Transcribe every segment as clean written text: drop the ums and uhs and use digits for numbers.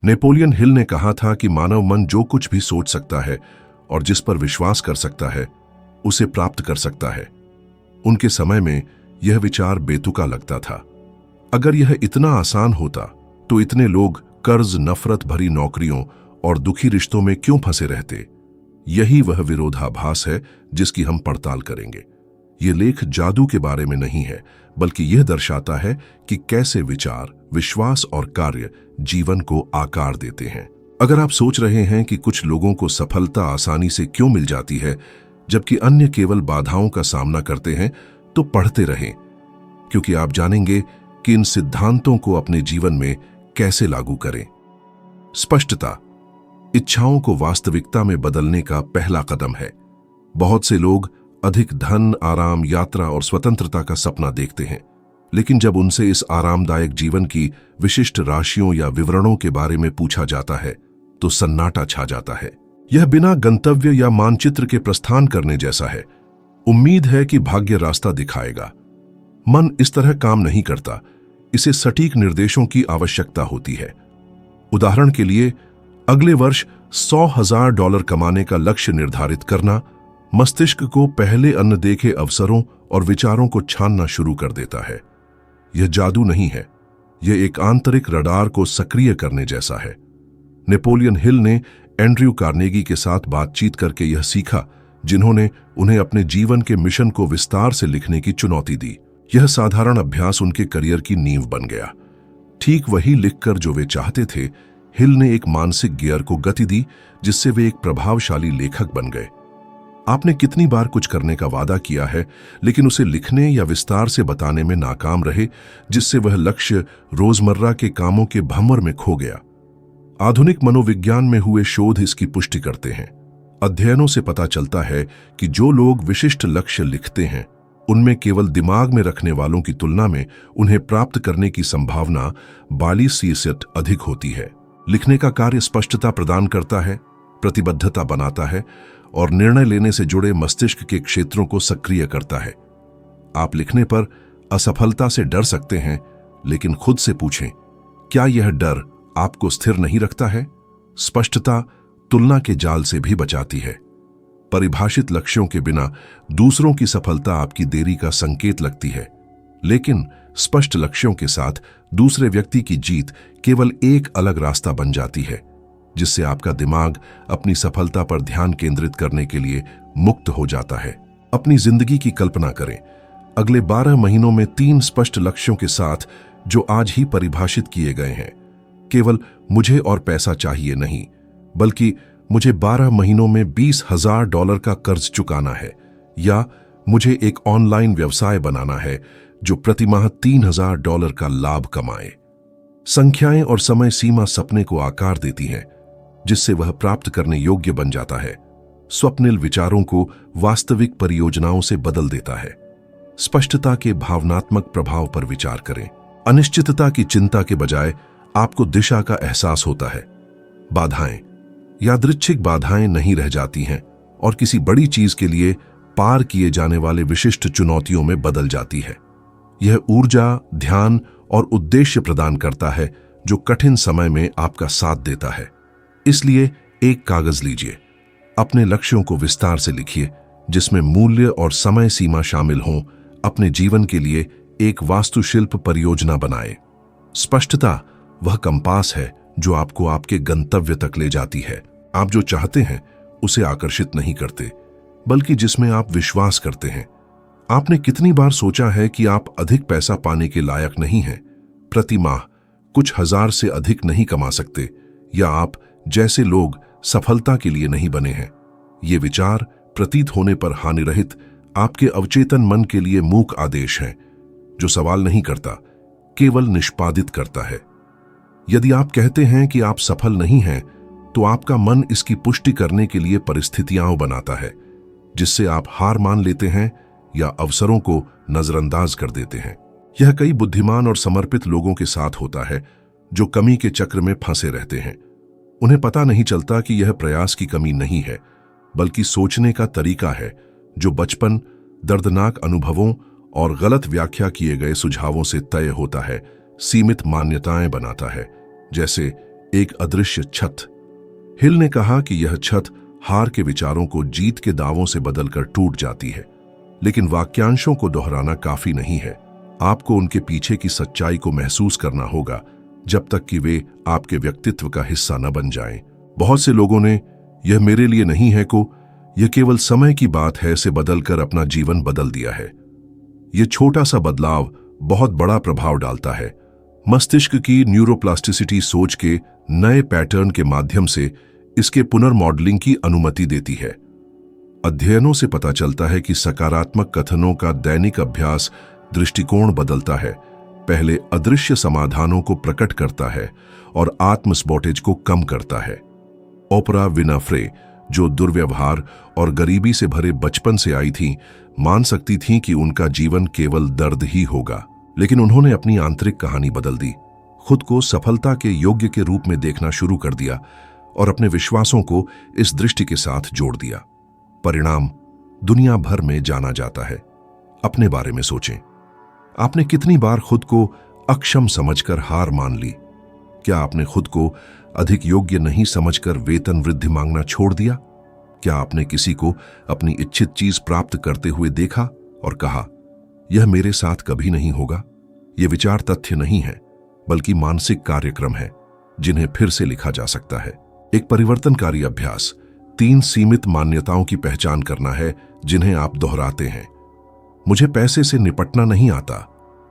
Napoleon Hill ने कहा था कि मानव मन जो कुछ भी सोच सकता है और जिस पर विश्वास कर सकता है उसे प्राप्त कर सकता है। उनके समय में यह विचार बेतुका लगता था। अगर यह इतना आसान होता तो इतने लोग कर्ज, नफरत भरी नौकरियों और दुखी रिश्तों में क्यों फंसे रहते? यही वह विरोधाभास है जिसकी हम पड़ताल करेंगे। यह लेख जादू के बारे में नहीं है, बल्कि यह दर्शाता है कि कैसे विचार, विश्वास और कार्य जीवन को आकार देते हैं। अगर आप सोच रहे हैं कि कुछ लोगों को सफलता आसानी से क्यों मिल जाती है जबकि अन्य केवल बाधाओं का सामना करते हैं, तो पढ़ते रहें, क्योंकि आप जानेंगे कि इन सिद्धांतों को अपने जीवन में कैसे लागू करें। स्पष्टता इच्छाओं को वास्तविकता में बदलने का पहला कदम है। बहुत से लोग अधिक धन, आराम, यात्रा और स्वतंत्रता का सपना देखते हैं, लेकिन जब उनसे इस आरामदायक जीवन की विशिष्ट राशियों या विवरणों के बारे में पूछा जाता है तो सन्नाटा छा जाता है। यह बिना गंतव्य या मानचित्र के प्रस्थान करने जैसा है। उम्मीद है कि भाग्य रास्ता दिखाएगा। मन इस तरह काम नहीं करता। इसे सटीक निर्देशों की आवश्यकता होती है। उदाहरण के लिए, अगले वर्ष $100,000 कमाने का लक्ष्य निर्धारित करना मस्तिष्क को पहले अनदेखे अवसरों और विचारों को छानना शुरू कर देता है। यह जादू नहीं है, यह एक आंतरिक रडार को सक्रिय करने जैसा है। नेपोलियन हिल ने एंड्रयू कार्नेगी के साथ बातचीत करके यह सीखा, जिन्होंने उन्हें अपने जीवन के मिशन को विस्तार से लिखने की चुनौती दी। यह साधारण अभ्यास उनके करियर की नींव बन गया। ठीक वही लिखकर जो वे चाहते थे, हिल ने एक मानसिक गियर को गति दी, जिससे वे एक प्रभावशाली लेखक बन गए। आपने कितनी बार कुछ करने का वादा किया है, लेकिन उसे लिखने या विस्तार से बताने में नाकाम रहे, जिससे वह लक्ष्य रोजमर्रा के कामों के भंवर में खो गया। आधुनिक मनोविज्ञान में हुए शोध इसकी पुष्टि करते हैं। अध्ययनों से पता चलता है कि जो लोग विशिष्ट लक्ष्य लिखते हैं, उनमें केवल दिमाग में रखने वालों की तुलना में उन्हें प्राप्त करने की संभावना 42% अधिक होती है। लिखने का कार्य स्पष्टता प्रदान करता है, प्रतिबद्धता बनाता है और निर्णय लेने से जुड़े मस्तिष्क के क्षेत्रों को सक्रिय करता है। आप लिखने पर असफलता से डर सकते हैं, लेकिन खुद से पूछें, क्या यह डर आपको स्थिर नहीं रखता है? स्पष्टता तुलना के जाल से भी बचाती है। परिभाषित लक्ष्यों के बिना दूसरों की सफलता आपकी देरी का संकेत लगती है, लेकिन स्पष्ट लक्ष्यों के साथ दूसरे व्यक्ति की जीत केवल एक अलग रास्ता बन जाती है, जिससे आपका दिमाग अपनी सफलता पर ध्यान केंद्रित करने के लिए मुक्त हो जाता है। अपनी जिंदगी की कल्पना करें। अगले 12 महीनों में 3 स्पष्ट लक्ष्यों के साथ जो आज ही परिभाषित किए गए हैं। केवल मुझे और पैसा चाहिए नहीं, बल्कि मुझे 12 महीनों में $20,000 का कर्ज चुकाना है, या मुझे एक ऑनलाइन व्यवसाय बनाना है जो प्रतिमाह $3,000 का लाभ कमाए। संख्याएं और समय सीमा सपने को आकार देती हैं, जिससे वह प्राप्त करने योग्य बन जाता है। स्वप्निल विचारों को वास्तविक परियोजनाओं से बदल देता है। स्पष्टता के भावनात्मक प्रभाव पर विचार करें। अनिश्चितता की चिंता के बजाय आपको दिशा का एहसास होता है। बाधाएं यादृच्छिक बाधाएं नहीं रह जाती हैं और किसी बड़ी चीज के लिए पार किए जाने वाले विशिष्ट चुनौतियों में बदल जाती है। यह ऊर्जा, ध्यान और उद्देश्य प्रदान करता है जो कठिन समय में आपका साथ देता है। इसलिए एक कागज लीजिए, अपने लक्ष्यों को विस्तार से लिखिए, जिसमें मूल्य और समय सीमा शामिल हों। अपने जीवन के लिए एक वास्तुशिल्प परियोजना बनाएं। स्पष्टता वह कंपास है जो आपको आपके गंतव्य तक ले जाती है। आप जो चाहते हैं उसे आकर्षित नहीं करते, बल्कि जिसमें आप विश्वास करते हैं। आपने कितनी बार सोचा है कि आप अधिक पैसा पाने के लायक नहीं हैं, प्रति माह कुछ हजार से अधिक नहीं कमा सकते, या आप जैसे लोग सफलता के लिए नहीं बने हैं? ये विचार प्रतीत होने पर हानिरहित आपके अवचेतन मन के लिए मूक आदेश हैं, जो सवाल नहीं करता, केवल निष्पादित करता है। यदि आप कहते हैं कि आप सफल नहीं हैं, तो आपका मन इसकी पुष्टि करने के लिए परिस्थितियां बनाता है, जिससे आप हार मान लेते हैं या अवसरों को नजरअंदाज कर देते हैं। यह कई बुद्धिमान और समर्पित लोगों के साथ होता है जो कमी के चक्र में फंसे रहते हैं। उन्हें पता नहीं चलता कि यह प्रयास की कमी नहीं है, बल्कि सोचने का तरीका है जो बचपन, दर्दनाक अनुभवों और गलत व्याख्या किए गए सुझावों से तय होता है। सीमित मान्यताएं बनाता है, जैसे एक अदृश्य छत। हिल ने कहा कि यह छत हार के विचारों को जीत के दावों से बदलकर टूट जाती है, लेकिन वाक्यांशों को दोहराना काफी नहीं है। आपको उनके पीछे की सच्चाई को महसूस करना होगा जब तक कि वे आपके व्यक्तित्व का हिस्सा न बन जाएं। बहुत से लोगों ने यह मेरे लिए नहीं है को यह केवल समय की बात है से बदलकर अपना जीवन बदल दिया है। यह छोटा सा बदलाव बहुत बड़ा प्रभाव डालता है। मस्तिष्क की न्यूरोप्लास्टिसिटी सोच के नए पैटर्न के माध्यम से इसके पुनर्मॉडलिंग की अनुमति देती है। अध्ययनों से पता चलता है कि सकारात्मक कथनों का दैनिक अभ्यास दृष्टिकोण बदलता है, पहले अदृश्य समाधानों को प्रकट करता है और आत्मसबोटेज को कम करता है। ओपरा विनफ्रे, जो दुर्व्यवहार और गरीबी से भरे बचपन से आई थीं, मान सकती थीं कि उनका जीवन केवल दर्द ही होगा, लेकिन उन्होंने अपनी आंतरिक कहानी बदल दी, खुद को सफलता के योग्य के रूप में देखना शुरू कर दिया और अपने विश्वासों को इस दृष्टि के साथ जोड़ दिया। परिणाम दुनिया भर में जाना जाता है। अपने बारे में सोचें, आपने कितनी बार खुद को अक्षम समझकर हार मान ली? क्या आपने खुद को अधिक योग्य नहीं समझकर वेतन वृद्धि मांगना छोड़ दिया? क्या आपने किसी को अपनी इच्छित चीज प्राप्त करते हुए देखा और कहा, यह मेरे साथ कभी नहीं होगा? ये विचार तथ्य नहीं है, बल्कि मानसिक कार्यक्रम है जिन्हें फिर से लिखा जा सकता है। एक परिवर्तनकारी अभ्यास 3 सीमित मान्यताओं की पहचान करना है जिन्हें आप दोहराते हैं। मुझे पैसे से निपटना नहीं आता,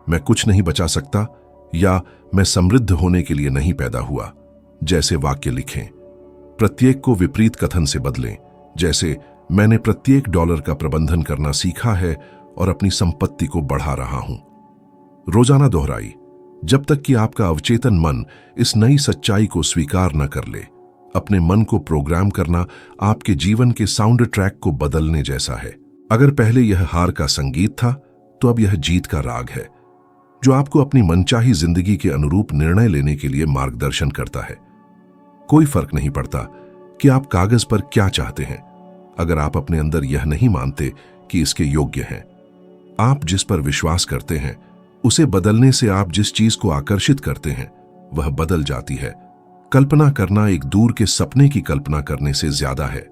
मैं कुछ नहीं बचा सकता, या मैं समृद्ध होने के लिए नहीं पैदा हुआ जैसे वाक्य लिखें। प्रत्येक को विपरीत कथन से बदलें, जैसे मैंने प्रत्येक डॉलर का प्रबंधन करना सीखा है और अपनी संपत्ति को बढ़ा रहा हूं। रोजाना दोहराई जब तक कि आपका अवचेतन मन इस नई सच्चाई को स्वीकार न कर ले। अपने मन को प्रोग्राम करना आपके जीवन के साउंड ट्रैक को बदलने जैसा है। अगर पहले यह हार का संगीत था, तो अब यह जीत का राग है, जो आपको अपनी मनचाही जिंदगी के अनुरूप निर्णय लेने के लिए मार्गदर्शन करता है। कोई फर्क नहीं पड़ता कि आप कागज पर क्या चाहते हैं, अगर आप अपने अंदर यह नहीं मानते कि इसके योग्य हैं। आप जिस पर विश्वास करते हैं, उसे बदलने से आप जिस चीज को आकर्षित करते हैं वह बदल जाती है। कल्पना करना एक दूर के सपने की कल्पना करने से ज्यादा है।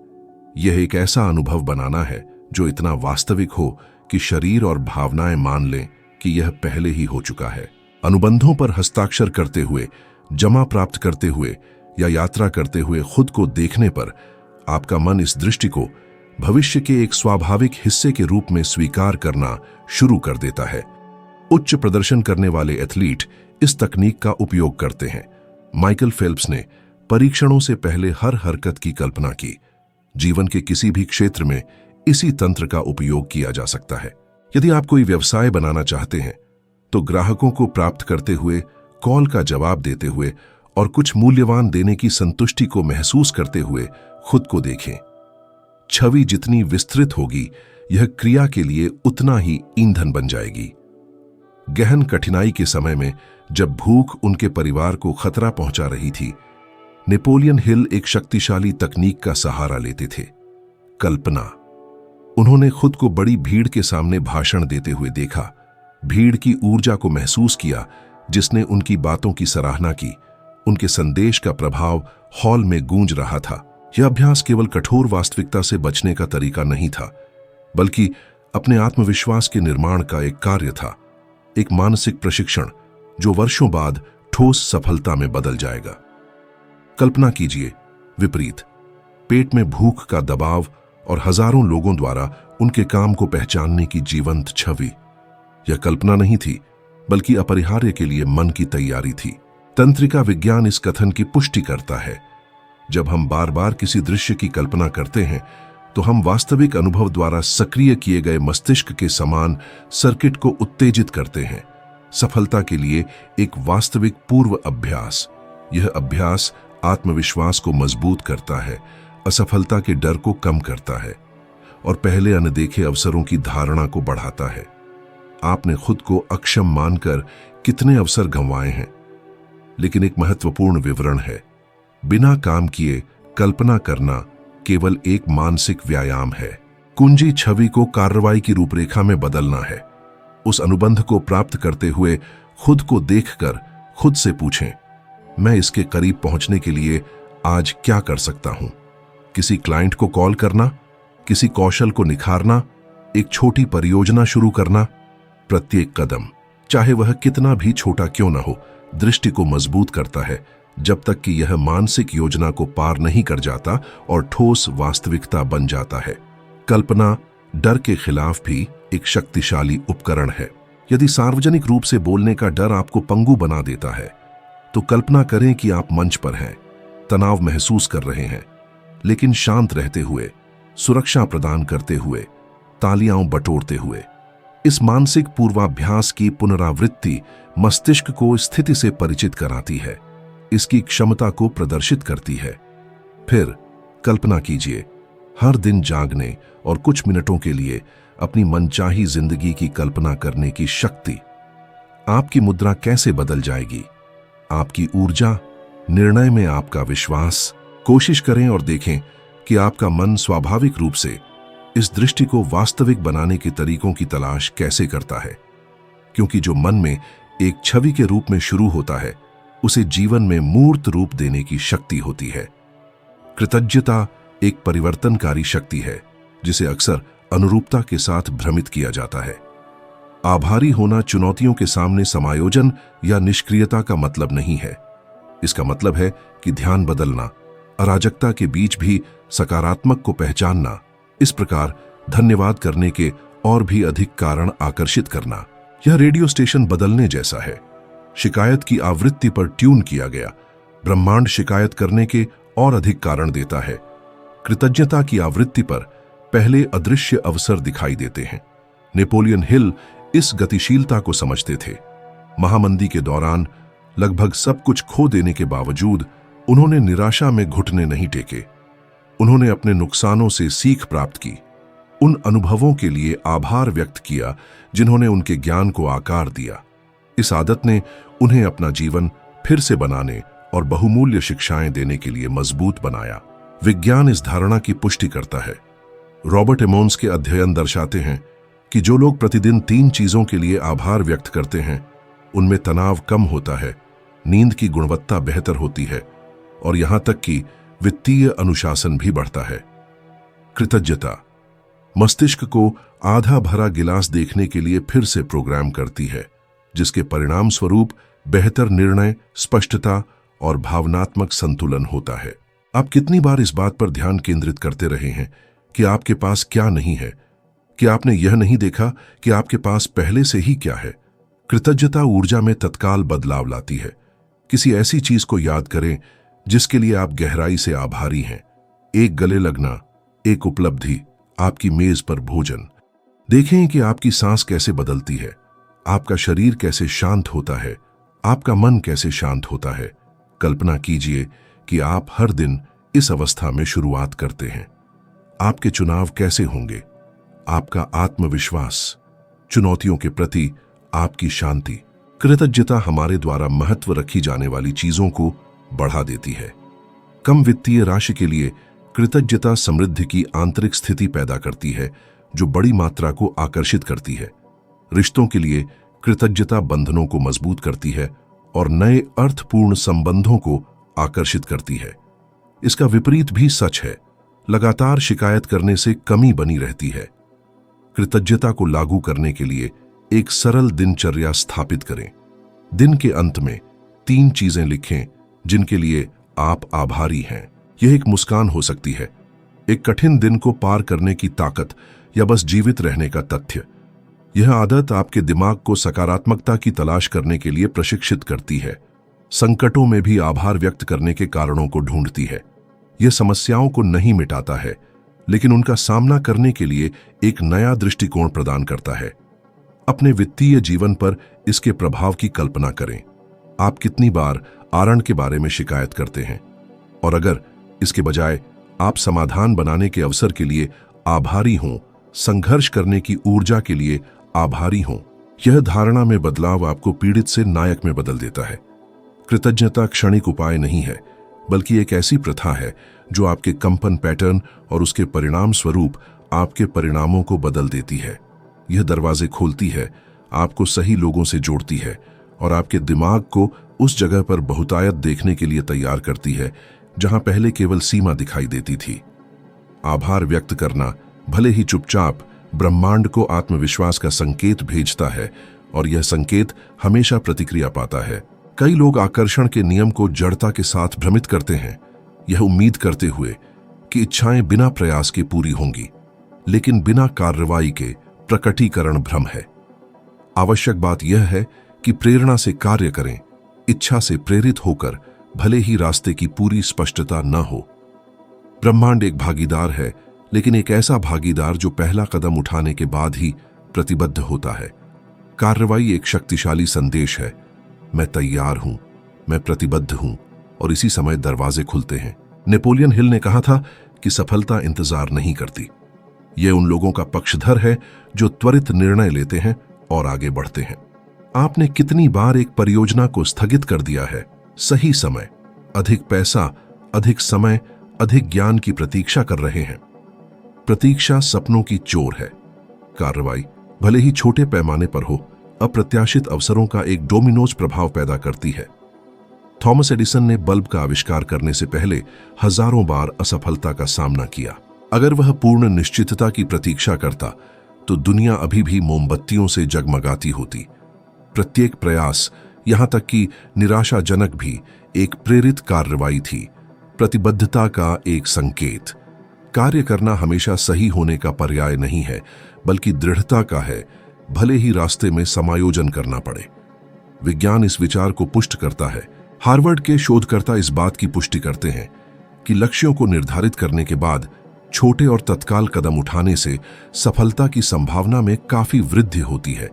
यह एक ऐसा अनुभव बनाना है जो इतना वास्तविक हो कि शरीर और भावनाएं मान लें कि यह पहले ही हो चुका है। अनुबंधों पर हस्ताक्षर करते हुए, जमा प्राप्त करते हुए या यात्रा करते हुए खुद को देखने पर आपका मन इस दृष्टि को भविष्य के एक स्वाभाविक हिस्से के रूप में स्वीकार करना शुरू कर देता है। उच्च प्रदर्शन करने वाले एथलीट इस तकनीक का उपयोग करते हैं। माइकल फेल्प्स ने परीक्षणों से पहले हर हरकत की कल्पना की। जीवन के किसी भी क्षेत्र में इसी तंत्र का उपयोग किया जा सकता है। यदि आप कोई व्यवसाय बनाना चाहते हैं, तो ग्राहकों को प्राप्त करते हुए, कॉल का जवाब देते हुए और कुछ मूल्यवान देने की संतुष्टि को महसूस करते हुए खुद को देखें। छवि जितनी विस्तृत होगी, यह क्रिया के लिए उतना ही ईंधन बन जाएगी। गहन कठिनाई के समय में जब भूख उनके परिवार को खतरा पहुंचा रही थी, नेपोलियन हिल एक शक्तिशाली तकनीक का सहारा लेते थे, कल्पना। उन्होंने खुद को बड़ी भीड़ के सामने भाषण देते हुए देखा, भीड़ की ऊर्जा को महसूस किया जिसने उनकी बातों की सराहना की। उनके संदेश का प्रभाव हॉल में गूंज रहा था। यह अभ्यास केवल कठोर वास्तविकता से बचने का तरीका नहीं था, बल्कि अपने आत्मविश्वास के निर्माण का एक कार्य था, एक मानसिक प्रशिक्षण जो वर्षों बाद ठोस सफलता में बदल जाएगा। कल्पना कीजिए, विपरीत, पेट में भूख का दबाव और हजारों लोगों द्वारा उनके काम को पहचानने की जीवंत छवि। यह कल्पना नहीं थी, बल्कि अपरिहार्य के लिए मन की तैयारी थी। तंत्रिका विज्ञान इस कथन की पुष्टि करता है, जब हम बार बार किसी दृश्य की कल्पना करते हैं, तो हम वास्तविक अनुभव द्वारा सक्रिय किए गए मस्तिष्क के समान सर्किट को उत्तेजित करते हैं। सफलता के लिए एक वास्तविक पूर्व अभ्यास। यह अभ्यास आत्मविश्वास को मजबूत करता है, असफलता के डर को कम करता है और पहले अनदेखे अवसरों की धारणा को बढ़ाता है। आपने खुद को अक्षम मानकर कितने अवसर गंवाए हैं, लेकिन एक महत्वपूर्ण विवरण है, बिना काम किए कल्पना करना केवल एक मानसिक व्यायाम है। कुंजी छवि को कार्रवाई की रूपरेखा में बदलना है। उस अनुबंध को प्राप्त करते हुए खुद को देखकर खुद से पूछें, मैं इसके करीब पहुंचने के लिए आज क्या कर सकता हूं। किसी क्लाइंट को कॉल करना, किसी कौशल को निखारना, एक छोटी परियोजना शुरू करना। प्रत्येक कदम, चाहे वह कितना भी छोटा क्यों न हो, दृष्टि को मजबूत करता है, जब तक कि यह मानसिक योजना को पार नहीं कर जाता और ठोस वास्तविकता बन जाता है। कल्पना डर के खिलाफ भी एक शक्तिशाली उपकरण है। यदि सार्वजनिक रूप से बोलने का डर आपको पंगु बना देता है, तो कल्पना करें कि आप मंच पर हैं, तनाव महसूस कर रहे हैं, लेकिन शांत रहते हुए, सुरक्षा प्रदान करते हुए, तालियां बटोरते हुए। इस मानसिक पूर्वाभ्यास की पुनरावृत्ति मस्तिष्क को स्थिति से परिचित कराती है, इसकी क्षमता को प्रदर्शित करती है। फिर कल्पना कीजिए, हर दिन जागने और कुछ मिनटों के लिए अपनी मनचाही जिंदगी की कल्पना करने की शक्ति। आपकी मुद्रा कैसे बदल जाएगी, आपकी ऊर्जा, निर्णय में आपका विश्वास। कोशिश करें और देखें कि आपका मन स्वाभाविक रूप से इस दृष्टि को वास्तविक बनाने के तरीकों की तलाश कैसे करता है, क्योंकि जो मन में एक छवि के रूप में शुरू होता है, उसे जीवन में मूर्त रूप देने की शक्ति होती है। कृतज्ञता एक परिवर्तनकारी शक्ति है, जिसे अक्सर अनुरूपता के साथ भ्रमित किया जाता है। आभारी होना चुनौतियों के सामने समायोजन या निष्क्रियता का मतलब नहीं है। इसका मतलब है कि ध्यान बदलना, अराजकता के बीच भी सकारात्मक को पहचानना, इस प्रकार धन्यवाद करने के और भी अधिक कारण आकर्षित करना। यह रेडियो स्टेशन बदलने जैसा है। शिकायत की आवृत्ति पर ट्यून किया गया ब्रह्मांड शिकायत करने के और अधिक कारण देता है। कृतज्ञता की आवृत्ति पर पहले अदृश्य अवसर दिखाई देते हैं। नेपोलियन हिल इस गतिशीलता को समझते थे। महामंदी के दौरान लगभग सब कुछ खो देने के बावजूद उन्होंने निराशा में घुटने नहीं टेके। उन्होंने अपने नुकसानों से सीख प्राप्त की, उन अनुभवों के लिए आभार व्यक्त किया जिन्होंने उनके ज्ञान को आकार दिया। इस आदत ने उन्हें अपना जीवन फिर से बनाने और बहुमूल्य शिक्षाएं देने के लिए मजबूत बनाया। विज्ञान इस धारणा की पुष्टि करता है। रॉबर्ट एमोन्स के अध्ययन दर्शाते हैं कि जो लोग प्रतिदिन 3 चीजों के लिए आभार व्यक्त करते हैं, उनमें तनाव कम होता है, नींद की गुणवत्ता बेहतर होती है और यहां तक कि वित्तीय अनुशासन भी बढ़ता है। कृतज्ञता मस्तिष्क को आधा भरा गिलास देखने के लिए फिर से प्रोग्राम करती है, जिसके परिणाम स्वरूप बेहतर निर्णय, स्पष्टता और भावनात्मक संतुलन होता है। आप कितनी बार इस बात पर ध्यान केंद्रित करते रहे हैं कि आपके पास क्या नहीं है? कि आपने यह नहीं देखा कि आपके पास पहले से ही क्या है? कृतज्ञता ऊर्जा में तत्काल बदलाव लाती है। किसी ऐसी चीज को याद करें जिसके लिए आप गहराई से आभारी हैं। एक गले लगना, एक उपलब्धि, आपकी मेज पर भोजन। देखें कि आपकी सांस कैसे बदलती है, आपका शरीर कैसे शांत होता है, आपका मन कैसे शांत होता है। कल्पना कीजिए कि आप हर दिन इस अवस्था में शुरुआत करते हैं। आपके चुनाव कैसे होंगे? आपका आत्मविश्वास, चुनौतियों के प्रति आपकी शांति। कृतज्ञता हमारे द्वारा महत्व रखी जाने वाली चीजों को बढ़ा देती है। कम वित्तीय राशि के लिए कृतज्ञता समृद्धि की आंतरिक स्थिति पैदा करती है, जो बड़ी मात्रा को आकर्षित करती है। रिश्तों के लिए कृतज्ञता बंधनों को मजबूत करती है और नए अर्थपूर्ण संबंधों को आकर्षित करती है। इसका विपरीत भी सच है। लगातार शिकायत करने से कमी बनी रहती है। कृतज्ञता को लागू करने के लिए एक सरल दिनचर्या स्थापित करें। दिन के अंत में 3 चीजें लिखें जिनके लिए आप आभारी हैं। यह एक मुस्कान हो सकती है, एक कठिन दिन को पार करने की ताकत या बस जीवित रहने का तथ्य। यह आदत आपके दिमाग को सकारात्मकता की तलाश करने के लिए प्रशिक्षित करती है। संकटों में भी आभार व्यक्त करने के कारणों को ढूंढती है। यह समस्याओं को नहीं मिटाता है, लेकिन उनका सामना करने के लिए एक नया दृष्टिकोण प्रदान करता है। अपने वित्तीय जीवन पर इसके प्रभाव की कल्पना करें। आप कितनी बार आरण के बारे में शिकायत करते हैं, और अगर इसके बजाय आप समाधान बनाने के अवसर के लिए आभारी हों, संघर्ष करने की ऊर्जा के लिए आभारी हों, यह धारणा में बदलाव आपको पीड़ित से नायक में बदल देता है। कृतज्ञता क्षणिक उपाय नहीं है, बल्कि एक ऐसी प्रथा है जो आपके कंपन पैटर्न और उसके परिणाम स्वरूप आपके परिणामों को बदल देती है। यह दरवाजे खोलती है, आपको सही लोगों से जोड़ती है और आपके दिमाग को उस जगह पर बहुतायत देखने के लिए तैयार करती है जहां पहले केवल सीमा दिखाई देती थी। आभार व्यक्त करना, भले ही चुपचाप, ब्रह्मांड को आत्मविश्वास का संकेत भेजता है और यह संकेत हमेशा प्रतिक्रिया पाता है। कई लोग आकर्षण के नियम को जड़ता के साथ भ्रमित करते हैं, यह उम्मीद करते हुए कि इच्छाएं बिना प्रयास के पूरी होंगी, लेकिन बिना कार्रवाई के प्रकटीकरण भ्रम है। आवश्यक बात यह है कि प्रेरणा से कार्य करें, इच्छा से प्रेरित होकर, भले ही रास्ते की पूरी स्पष्टता न हो। ब्रह्मांड एक भागीदार है, लेकिन एक ऐसा भागीदार जो पहला कदम उठाने के बाद ही प्रतिबद्ध होता है। कार्रवाई एक शक्तिशाली संदेश है, मैं तैयार हूं, मैं प्रतिबद्ध हूं, और इसी समय दरवाजे खुलते हैं। नेपोलियन हिल ने कहा था कि सफलता इंतजार नहीं करती, यह उन लोगों का पक्षधर है जो त्वरित निर्णय लेते हैं और आगे बढ़ते हैं। आपने कितनी बार एक परियोजना को स्थगित कर दिया है? सही समय, अधिक पैसा, अधिक समय, अधिक ज्ञान की प्रतीक्षा कर रहे हैं। प्रतीक्षा सपनों की चोर है। कार्रवाई, भले ही छोटे पैमाने पर हो, अप्रत्याशित अवसरों का एक डोमिनोज प्रभाव पैदा करती है। थॉमस एडिसन ने बल्ब का आविष्कार करने से पहले हजारों बार असफलता का सामना किया। अगर वह पूर्ण निश्चितता की प्रतीक्षा करता तो दुनिया अभी भी मोमबत्तियों से जगमगाती होती। प्रत्येक प्रयास, यहां तक कि निराशाजनक भी, एक प्रेरित कार्रवाई थी, प्रतिबद्धता का एक संकेत। कार्य करना हमेशा सही होने का पर्याय नहीं है, बल्कि दृढ़ता का है, भले ही रास्ते में समायोजन करना पड़े। विज्ञान इस विचार को पुष्ट करता है। हार्वर्ड के शोधकर्ता इस बात की पुष्टि करते हैं कि लक्ष्यों को निर्धारित करने के बाद छोटे और तत्काल कदम उठाने से सफलता की संभावना में काफी वृद्धि होती है,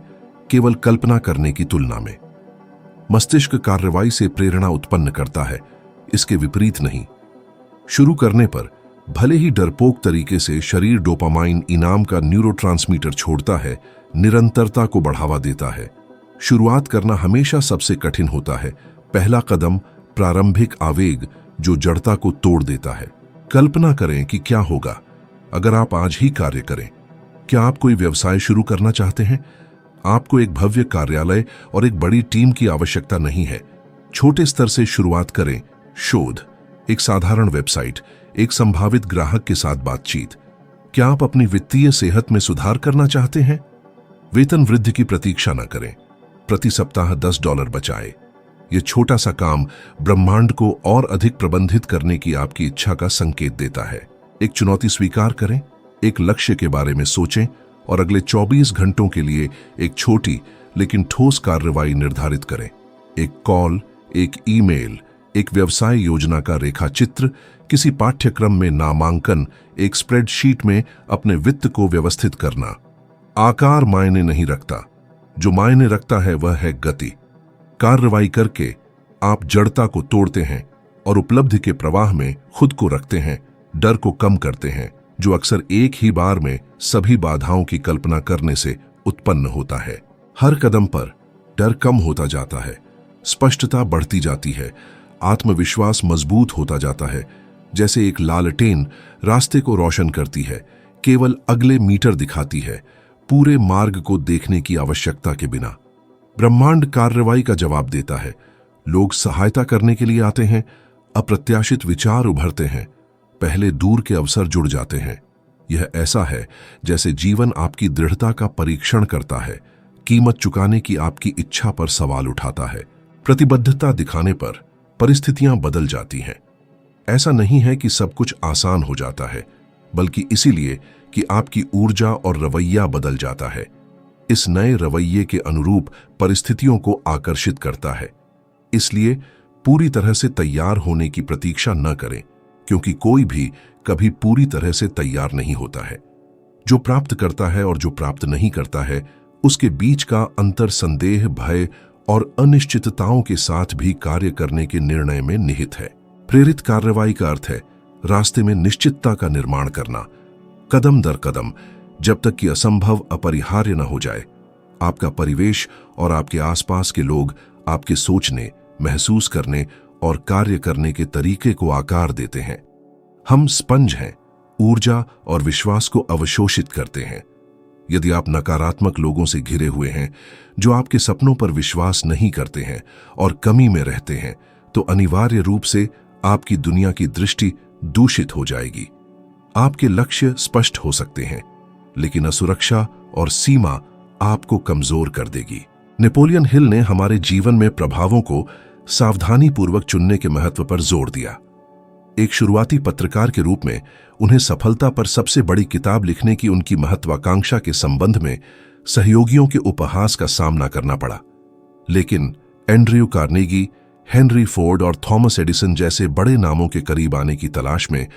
केवल कल्पना करने की तुलना में। मस्तिष्क कार्रवाई से प्रेरणा उत्पन्न करता है, इसके विपरीत नहीं। शुरू करने पर भले ही डरपोक तरीके से शरीर डोपामाइन इनाम का न्यूरोट्रांसमीटर छोड़ता है, निरंतरता को बढ़ावा देता है। शुरुआत करना हमेशा सबसे कठिन होता है। पहला कदम प्रारंभिक आवेग जो जड़ता को तोड़ देता है। कल्पना करें कि क्या होगा अगर आप आज ही कार्य करें। क्या आप कोई व्यवसाय शुरू करना चाहते हैं? आपको एक भव्य कार्यालय और एक बड़ी टीम की आवश्यकता नहीं है। छोटे स्तर से शुरुआत करें। शोध, एक साधारण वेबसाइट, एक संभावित ग्राहक के साथ बातचीत। क्या आप अपनी वित्तीय सेहत में सुधार करना चाहते हैं? वेतन वृद्धि की प्रतीक्षा न करें। प्रति सप्ताह $10 बचाएं। यह छोटा सा काम ब्रह्मांड को और अधिक प्रबंधित करने की आपकी इच्छा का संकेत देता है। एक चुनौती स्वीकार करें, एक लक्ष्य के बारे में सोचें और अगले 24 घंटों के लिए एक छोटी लेकिन ठोस कार्रवाई निर्धारित करें। एक कॉल, एक ईमेल, एक व्यवसाय योजना का रेखाचित्र, किसी पाठ्यक्रम में नामांकन, एक स्प्रेडशीट में अपने वित्त को व्यवस्थित करना। आकार मायने नहीं रखता, जो मायने रखता है वह है गति। कार्रवाई करके आप जड़ता को तोड़ते हैं और उपलब्धि के प्रवाह में खुद को रखते हैं, डर को कम करते हैं, जो अक्सर एक ही बार में सभी बाधाओं की कल्पना करने से उत्पन्न होता है। हर कदम पर डर कम होता जाता है, स्पष्टता बढ़ती जाती है, आत्मविश्वास मजबूत होता जाता है। जैसे एक लालटेन रास्ते को रोशन करती है, केवल अगले मीटर दिखाती है, पूरे मार्ग को देखने की आवश्यकता के बिना। ब्रह्मांड कार्रवाई का जवाब देता है। लोग सहायता करने के लिए आते हैं, अप्रत्याशित विचार उभरते हैं, पहले दूर के अवसर जुड़ जाते हैं। यह ऐसा है जैसे जीवन आपकी दृढ़ता का परीक्षण करता है, कीमत चुकाने की आपकी इच्छा पर सवाल उठाता है। प्रतिबद्धता दिखाने पर परिस्थितियां बदल जाती हैं। ऐसा नहीं है कि सब कुछ आसान हो जाता है, बल्कि इसीलिए कि आपकी ऊर्जा और रवैया बदल जाता है। इस नए रवैये के अनुरूप परिस्थितियों को आकर्षित करता है। इसलिए पूरी तरह से तैयार होने की प्रतीक्षा न करें, क्योंकि कोई भी कभी पूरी तरह से तैयार नहीं होता है। जो प्राप्त करता है और जो प्राप्त नहीं करता है, उसके बीच का अंतर संदेह, भय और अनिश्चितताओं के साथ भी कार्य करने के निर्णय में निहित है। प्रेरित कार्रवाई का अर्थ है रास्ते में निश्चितता का निर्माण करना, कदम दर कदम, जब तक कि असंभव अपरिहार्य न हो जाए। आपका परिवेश और आपके आसपास के लोग आपके सोचने, महसूस करने और कार्य करने के तरीके को आकार देते हैं। हम स्पंज हैं, ऊर्जा और विश्वास को अवशोषित करते हैं। यदि आप नकारात्मक लोगों से घिरे हुए हैं जो आपके सपनों पर विश्वास नहीं करते हैं और कमी में रहते हैं, तो अनिवार्य रूप से आपकी दुनिया की दृष्टि दूषित हो जाएगी। आपके लक्ष्य स्पष्ट हो सकते हैं, लेकिन असुरक्षा और सीमा आपको कमजोर कर देगी। नेपोलियन हिल ने हमारे जीवन में प्रभावों को सावधानीपूर्वक चुनने के महत्व पर जोर दिया। एक शुरुआती पत्रकार के रूप में उन्हें सफलता पर सबसे बड़ी किताब लिखने की उनकी महत्वाकांक्षा के संबंध में सहयोगियों के उपहास का सामना करना पड़ा। लेकिन एंड्रयू कार्नेगी, हेनरी फोर्ड और थॉमस एडिसन जैसे बड़े नामों के करीब आने की तलाश में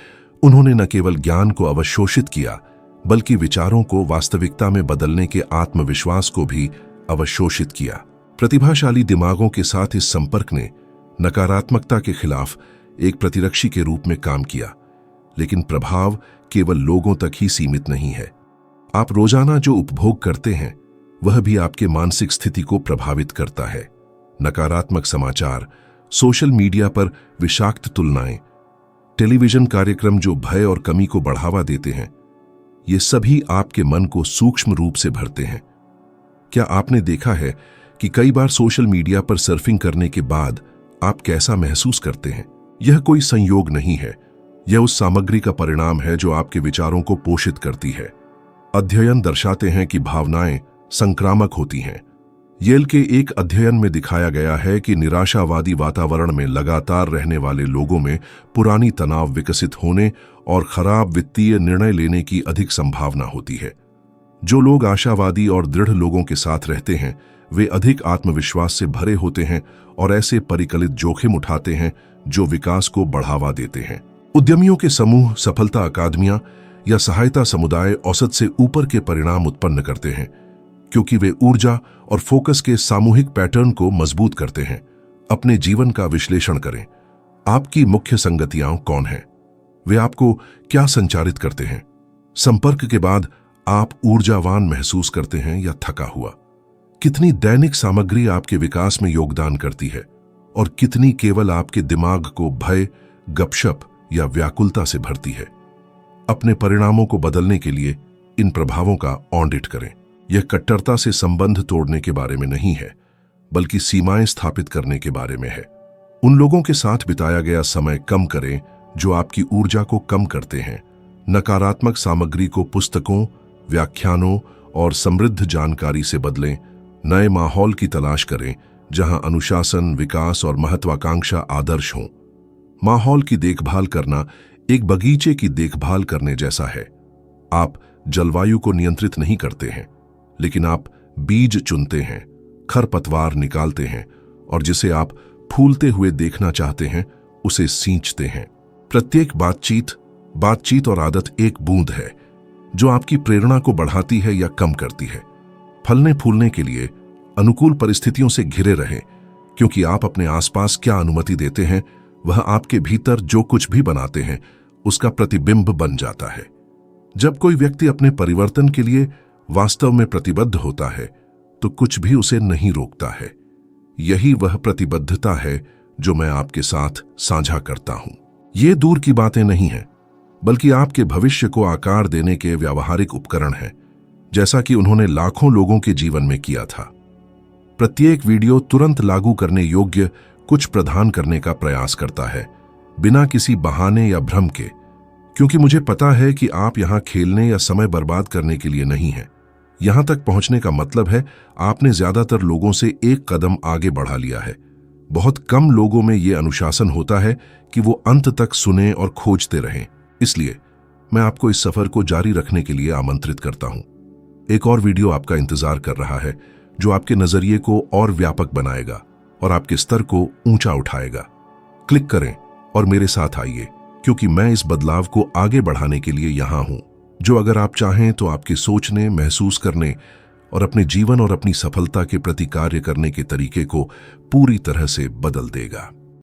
उन्होंने न केवल ज्ञान को अवशोषित किया, बल्कि विचारों को वास्तविकता में बदलने के आत्मविश्वास को भी अवशोषित किया। प्रतिभाशाली दिमागों के साथ इस संपर्क ने नकारात्मकता के खिलाफ एक प्रतिरक्षी के रूप में काम किया। लेकिन प्रभाव केवल लोगों तक ही सीमित नहीं है। आप रोजाना जो उपभोग करते हैं वह भी आपके मानसिक स्थिति को प्रभावित करता है। नकारात्मक समाचार, सोशल मीडिया पर विषाक्त तुलनाएं, टेलीविजन कार्यक्रम जो भय और कमी को बढ़ावा देते हैं, ये सभी आपके मन को सूक्ष्म रूप से भरते हैं। क्या आपने देखा है कि कई बार सोशल मीडिया पर सर्फिंग करने के बाद आप कैसा महसूस करते हैं? यह कोई संयोग नहीं है, यह उस सामग्री का परिणाम है जो आपके विचारों को पोषित करती है। अध्ययन दर्शाते हैं कि भावनाएं संक्रामक होती हैं। येल के एक अध्ययन में दिखाया गया है कि निराशावादी वातावरण में लगातार रहने वाले लोगों में पुरानी तनाव विकसित होने और खराब वित्तीय निर्णय लेने की अधिक संभावना होती है। जो लोग आशावादी और दृढ़ लोगों के साथ रहते हैं वे अधिक आत्मविश्वास से भरे होते हैं और ऐसे परिकलित जोखिम उठाते हैं जो विकास को बढ़ावा देते हैं। उद्यमियों के समूह, सफलता अकादमियां या सहायता समुदाय औसत से ऊपर के परिणाम उत्पन्न करते हैं, क्योंकि वे ऊर्जा और फोकस के सामूहिक पैटर्न को मजबूत करते हैं। अपने जीवन का विश्लेषण करें। आपकी मुख्य संगतियां कौन हैं? वे आपको क्या संचारित करते हैं? संपर्क के बाद आप ऊर्जावान महसूस करते हैं या थका हुआ? कितनी दैनिक सामग्री आपके विकास में योगदान करती है और कितनी केवल आपके दिमाग को भय, गपशप या व्याकुलता से भरती है? अपने परिणामों को बदलने के लिए इन प्रभावों का ऑडिट करें। यह कट्टरता से संबंध तोड़ने के बारे में नहीं है, बल्कि सीमाएं स्थापित करने के बारे में है। उन लोगों के साथ बिताया गया समय कम करें जो आपकी ऊर्जा को कम करते हैं। नकारात्मक सामग्री को पुस्तकों, व्याख्यानों और समृद्ध जानकारी से बदलें। नए माहौल की तलाश करें जहां अनुशासन, विकास और महत्वाकांक्षा आदर्श हों। माहौल की देखभाल करना एक बगीचे की देखभाल करने जैसा है। आप जलवायु को नियंत्रित नहीं करते हैं, लेकिन आप बीज चुनते हैं, खरपतवार निकालते हैं और जिसे आप फूलते हुए देखना चाहते हैं उसे सींचते हैं। प्रत्येक बातचीत और आदत एक बूंद है जो आपकी प्रेरणा को बढ़ाती है या कम करती है। फलने फूलने के लिए अनुकूल परिस्थितियों से घिरे रहें, क्योंकि आप अपने आसपास क्या अनुमति देते हैं वह आपके भीतर जो कुछ भी बनाते हैं उसका प्रतिबिंब बन जाता है। जब कोई व्यक्ति अपने परिवर्तन के लिए वास्तव में प्रतिबद्ध होता है तो कुछ भी उसे नहीं रोकता है। यही वह प्रतिबद्धता है जो मैं आपके साथ साझा करता हूं। ये दूर की बातें नहीं हैं, बल्कि आपके भविष्य को आकार देने के व्यावहारिक उपकरण हैं, जैसा कि उन्होंने लाखों लोगों के जीवन में किया था। प्रत्येक वीडियो तुरंत लागू करने योग्य कुछ प्रदान करने का प्रयास करता है, बिना किसी बहाने या भ्रम के, क्योंकि मुझे पता है कि आप यहां खेलने या समय बर्बाद करने के लिए नहीं हैं। यहां तक पहुंचने का मतलब है आपने ज्यादातर लोगों से एक कदम आगे बढ़ा लिया है। बहुत कम लोगों में यह अनुशासन होता है कि वो अंत तक सुने और खोजते रहें। इसलिए मैं आपको इस सफर को जारी रखने के लिए आमंत्रित करता हूं। एक और वीडियो आपका इंतजार कर रहा है जो आपके नजरिए को और व्यापक बनाएगा और आपके स्तर को ऊंचा उठाएगा। क्लिक करें और मेरे साथ आइए, क्योंकि मैं इस बदलाव को आगे बढ़ाने के लिए यहां हूं, जो अगर आप चाहें तो आपके सोचने, महसूस करने और अपने जीवन और अपनी सफलता के प्रति कार्य करने के तरीके को पूरी तरह से बदल देगा।